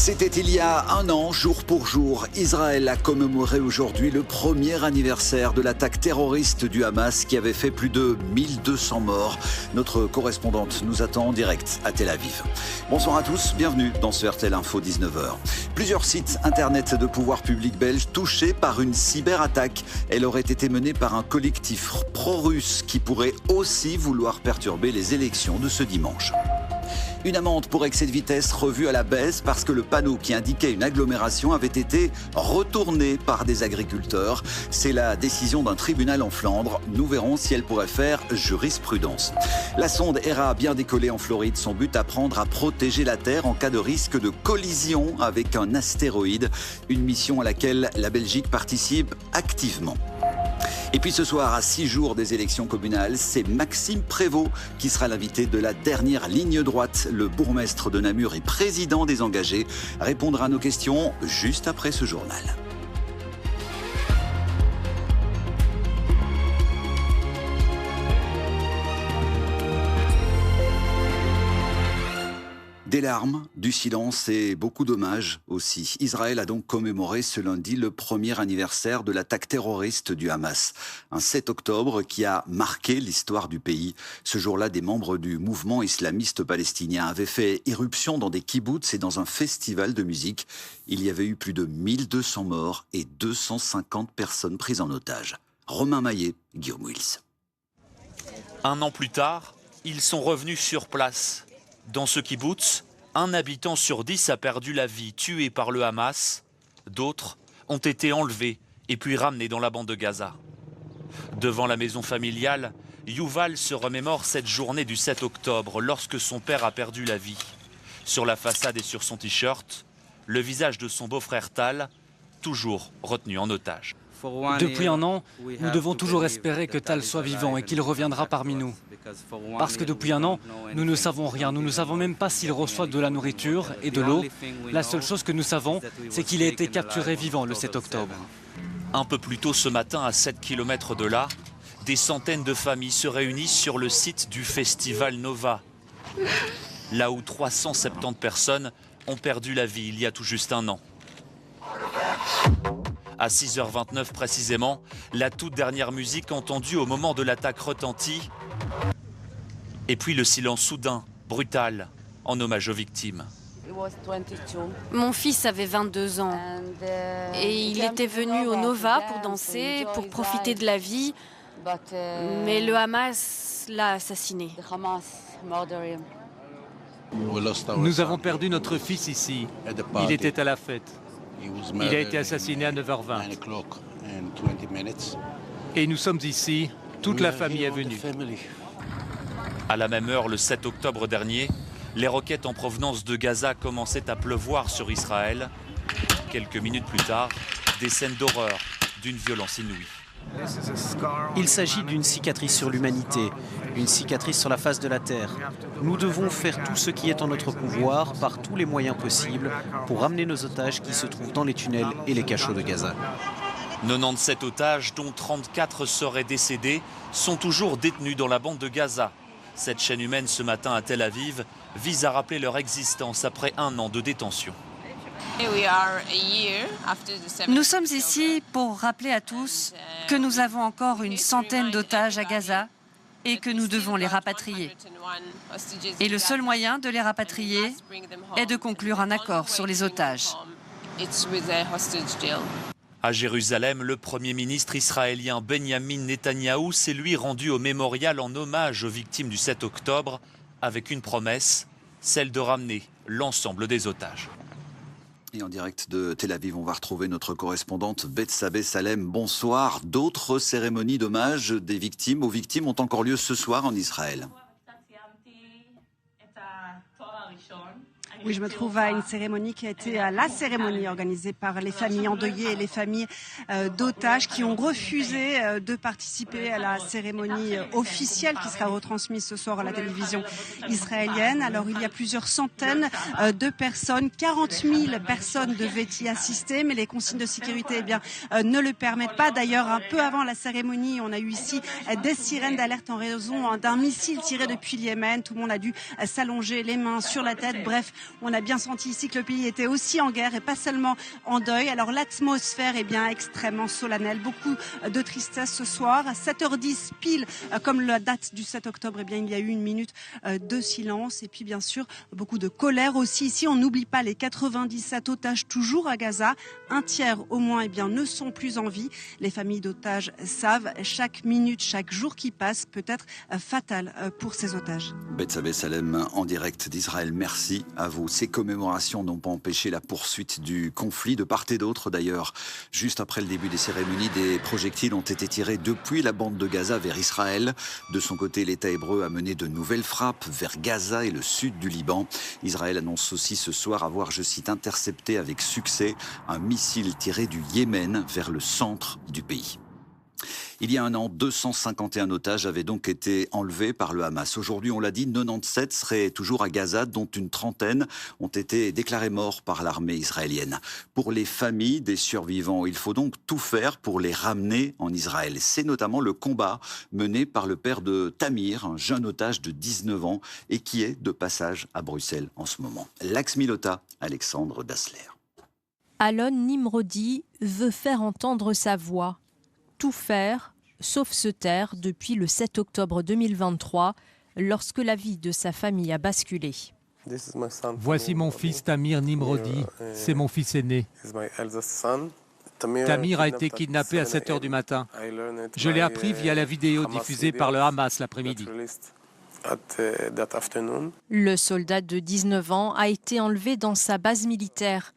C'était il y a un an, jour pour jour. Israël a commémoré aujourd'hui le premier anniversaire de l'attaque terroriste du Hamas qui avait fait plus de 1200 morts. Notre correspondante nous attend en direct à Tel Aviv. Bonsoir à tous, bienvenue dans ce RTL Info 19h. Plusieurs sites internet de pouvoir public belge touchés par une cyberattaque. Elle aurait été menée par un collectif pro-russe qui pourrait aussi vouloir perturber les élections de ce dimanche. Une amende pour excès de vitesse revue à la baisse parce que le panneau qui indiquait une agglomération avait été retourné par des agriculteurs. C'est la décision d'un tribunal en Flandre. Nous verrons si elle pourrait faire jurisprudence. La sonde Hera a bien décollé en Floride. Son but, apprendre à protéger la Terre en cas de risque de collision avec un astéroïde. Une mission à laquelle la Belgique participe activement. Et puis ce soir, à 6 jours des élections communales, c'est Maxime Prévost qui sera l'invité de la dernière ligne droite. Le bourgmestre de Namur et président des engagés répondra à nos questions juste après ce journal. Des larmes, du silence et beaucoup d'hommages aussi. Israël a donc commémoré ce lundi le premier anniversaire de l'attaque terroriste du Hamas. Un 7 octobre qui a marqué l'histoire du pays. Ce jour-là, des membres du mouvement islamiste palestinien avaient fait irruption dans des kibboutz et dans un festival de musique. Il y avait eu plus de 1200 morts et 250 personnes prises en otage. Romain Maillet, Guillaume Wills. Un an plus tard, ils sont revenus sur place. Dans ce kibboutz, un habitant sur 10 a perdu la vie, tué par le Hamas. D'autres ont été enlevés et puis ramenés dans la bande de Gaza. Devant la maison familiale, Yuval se remémore cette journée du 7 octobre, lorsque son père a perdu la vie. Sur la façade et sur son t-shirt, le visage de son beau-frère Tal, toujours retenu en otage. Depuis un an, nous devons toujours espérer que Tal soit vivant et qu'il reviendra parmi nous. Parce que depuis un an, nous ne savons rien. Nous ne savons même pas s'il reçoit de la nourriture et de l'eau. La seule chose que nous savons, c'est qu'il a été capturé vivant le 7 octobre. Un peu plus tôt ce matin, à 7 km de là, des centaines de familles se réunissent sur le site du festival Nova. Là où 370 personnes ont perdu la vie il y a tout juste un an. À 6h29 précisément, la toute dernière musique entendue au moment de l'attaque retentit. Et puis le silence soudain, brutal, en hommage aux victimes. Mon fils avait 22 ans et il était venu au Nova pour danser, pour profiter de la vie. Mais le Hamas l'a assassiné. Nous avons perdu notre fils ici. Il était à la fête. Il a été assassiné à 9h20. Et nous sommes ici, toute la famille est venue. À la même heure, le 7 octobre dernier, les roquettes en provenance de Gaza commençaient à pleuvoir sur Israël. Quelques minutes plus tard, des scènes d'horreur, d'une violence inouïe. Il s'agit d'une cicatrice sur l'humanité, une cicatrice sur la face de la Terre. Nous devons faire tout ce qui est en notre pouvoir, par tous les moyens possibles, pour ramener nos otages qui se trouvent dans les tunnels et les cachots de Gaza. 97 otages, dont 34 seraient décédés, sont toujours détenus dans la bande de Gaza. Cette chaîne humaine ce matin à Tel Aviv vise à rappeler leur existence après un an de détention. Nous sommes ici pour rappeler à tous que nous avons encore une centaine d'otages à Gaza et que nous devons les rapatrier. Et le seul moyen de les rapatrier est de conclure un accord sur les otages. À Jérusalem, le Premier ministre israélien Benjamin Netanyahou s'est lui rendu au mémorial en hommage aux victimes du 7 octobre avec une promesse, celle de ramener l'ensemble des otages. Et en direct de Tel Aviv, on va retrouver notre correspondante Bethsabée Salem. Bonsoir. D'autres cérémonies d'hommage aux victimes ont encore lieu ce soir en Israël. Oui, je me trouve à une cérémonie qui a été la cérémonie organisée par les familles endeuillées et les familles d'otages qui ont refusé de participer à la cérémonie officielle qui sera retransmise ce soir à la télévision israélienne. Alors, il y a plusieurs centaines de personnes, 40 000 personnes devaient y assister, mais les consignes de sécurité ne le permettent pas. D'ailleurs, un peu avant la cérémonie, on a eu ici des sirènes d'alerte en raison d'un missile tiré depuis le Yémen. Tout le monde a dû s'allonger les mains sur la tête. Bref, On a bien senti ici que le pays était aussi en guerre et pas seulement en deuil. Alors l'atmosphère est bien extrêmement solennelle. Beaucoup de tristesse ce soir. À 7h10 pile, comme la date du 7 octobre, eh bien, il y a eu une minute de silence. Et puis bien sûr, beaucoup de colère aussi. Ici, on n'oublie pas les 97 otages toujours à Gaza. Un tiers au moins ne sont plus en vie. Les familles d'otages savent chaque minute, chaque jour qui passe peut être fatal pour ces otages. Betsabé Salem en direct d'Israël, merci à vous. Ces commémorations n'ont pas empêché la poursuite du conflit de part et d'autre d'ailleurs. Juste après le début des cérémonies, des projectiles ont été tirés depuis la bande de Gaza vers Israël. De son côté, l'État hébreu a mené de nouvelles frappes vers Gaza et le sud du Liban. Israël annonce aussi ce soir avoir, je cite, intercepté avec succès un missile tiré du Yémen vers le centre du pays. Il y a un an, 251 otages avaient donc été enlevés par le Hamas. Aujourd'hui, on l'a dit, 97 seraient toujours à Gaza, dont une trentaine ont été déclarés morts par l'armée israélienne. Pour les familles des survivants, il faut donc tout faire pour les ramener en Israël. C'est notamment le combat mené par le père de Tamir, un jeune otage de 19 ans et qui est de passage à Bruxelles en ce moment. L'ax-Milota, Alexandre Dassler. Alon Nimrodi veut faire entendre sa voix. Tout faire, sauf se taire, depuis le 7 octobre 2023, lorsque la vie de sa famille a basculé. Voici mon fils Tamir Nimrodi, c'est mon fils aîné. Tamir a été kidnappé à 7h du matin. Je l'ai appris via la vidéo diffusée par le Hamas l'après-midi. Le soldat de 19 ans a été enlevé dans sa base militaire.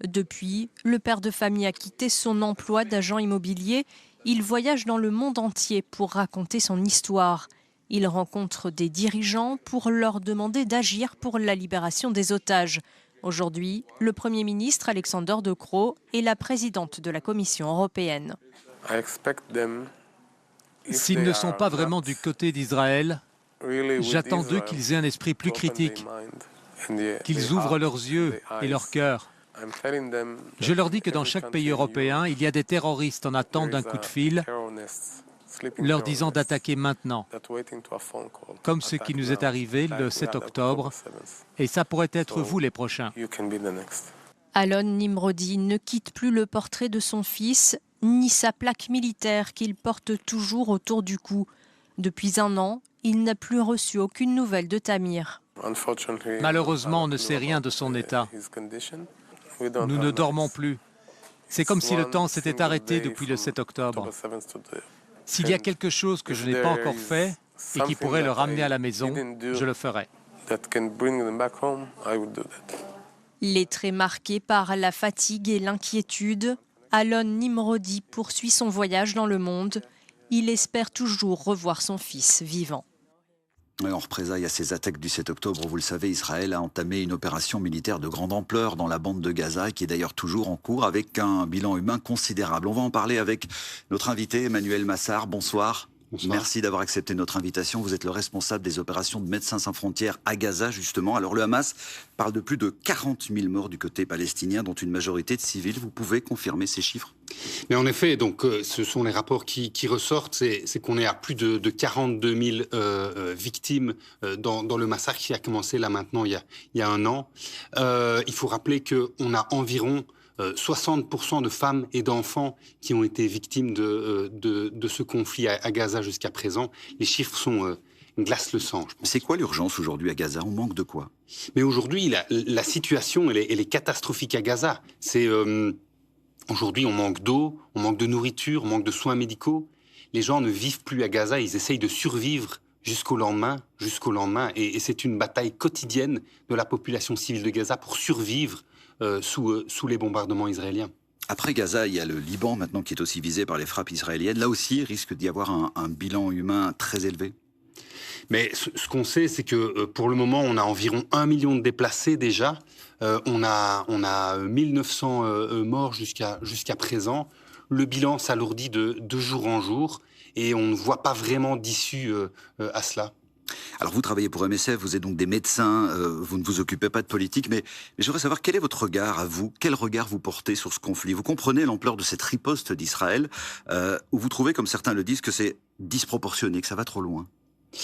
Depuis, le père de famille a quitté son emploi d'agent immobilier. Il voyage dans le monde entier pour raconter son histoire. Il rencontre des dirigeants pour leur demander d'agir pour la libération des otages. Aujourd'hui, le Premier ministre Alexander De Croo est la présidente de la Commission européenne. S'ils ne sont pas vraiment du côté d'Israël, j'attends d'eux qu'ils aient un esprit plus critique, qu'ils ouvrent leurs yeux et leur cœur. Je leur dis que dans chaque pays européen, il y a des terroristes en attente d'un coup de fil, leur disant d'attaquer maintenant, comme ce qui nous est arrivé le 7 octobre, et ça pourrait être vous les prochains. Alon Nimrodi ne quitte plus le portrait de son fils, ni sa plaque militaire qu'il porte toujours autour du cou. Depuis un an, il n'a plus reçu aucune nouvelle de Tamir. Malheureusement, on ne sait rien de son état. Nous ne dormons plus. C'est comme si le temps s'était arrêté depuis le 7 octobre. S'il y a quelque chose que je n'ai pas encore fait et qui pourrait le ramener à la maison, je le ferai. Les traits marqués par la fatigue et l'inquiétude, Alon Nimrodi poursuit son voyage dans le monde. Il espère toujours revoir son fils vivant. En représailles à ces attaques du 7 octobre, vous le savez, Israël a entamé une opération militaire de grande ampleur dans la bande de Gaza, qui est d'ailleurs toujours en cours, avec un bilan humain considérable. On va en parler avec notre invité, Emmanuel Massard. Bonsoir. Bonsoir. Merci d'avoir accepté notre invitation. Vous êtes le responsable des opérations de Médecins sans frontières à Gaza, justement. Alors le Hamas parle de plus de 40 000 morts du côté palestinien, dont une majorité de civils. Vous pouvez confirmer ces chiffres ? Mais en effet, donc, ce sont les rapports qui ressortent, c'est qu'on est à plus de 42 000 victimes dans le massacre qui a commencé là maintenant il y a un an. Il faut rappeler qu'on a environ 60% de femmes et d'enfants qui ont été victimes de ce conflit à Gaza jusqu'à présent. Les chiffres glacent le sang. C'est quoi l'urgence aujourd'hui à Gaza ? On manque de quoi ? Mais aujourd'hui, la situation, elle est catastrophique à Gaza. Aujourd'hui, on manque d'eau, on manque de nourriture, on manque de soins médicaux. Les gens ne vivent plus à Gaza, ils essayent de survivre jusqu'au lendemain. Et c'est une bataille quotidienne de la population civile de Gaza pour survivre sous les bombardements israéliens. Après Gaza, il y a le Liban maintenant qui est aussi visé par les frappes israéliennes. Là aussi, il risque d'y avoir un bilan humain très élevé. Mais ce qu'on sait, c'est que pour le moment, on a environ 1 million de déplacés déjà. On a 1900 morts jusqu'à présent. Le bilan s'alourdit de jour en jour et on ne voit pas vraiment d'issue à cela. Alors vous travaillez pour MSF, vous êtes donc des médecins, vous ne vous occupez pas de politique, mais je voudrais savoir quel est votre regard à vous, quel regard vous portez sur ce conflit ? Vous comprenez l'ampleur de cette riposte d'Israël, ou vous trouvez, comme certains le disent, que c'est disproportionné, que ça va trop loin ?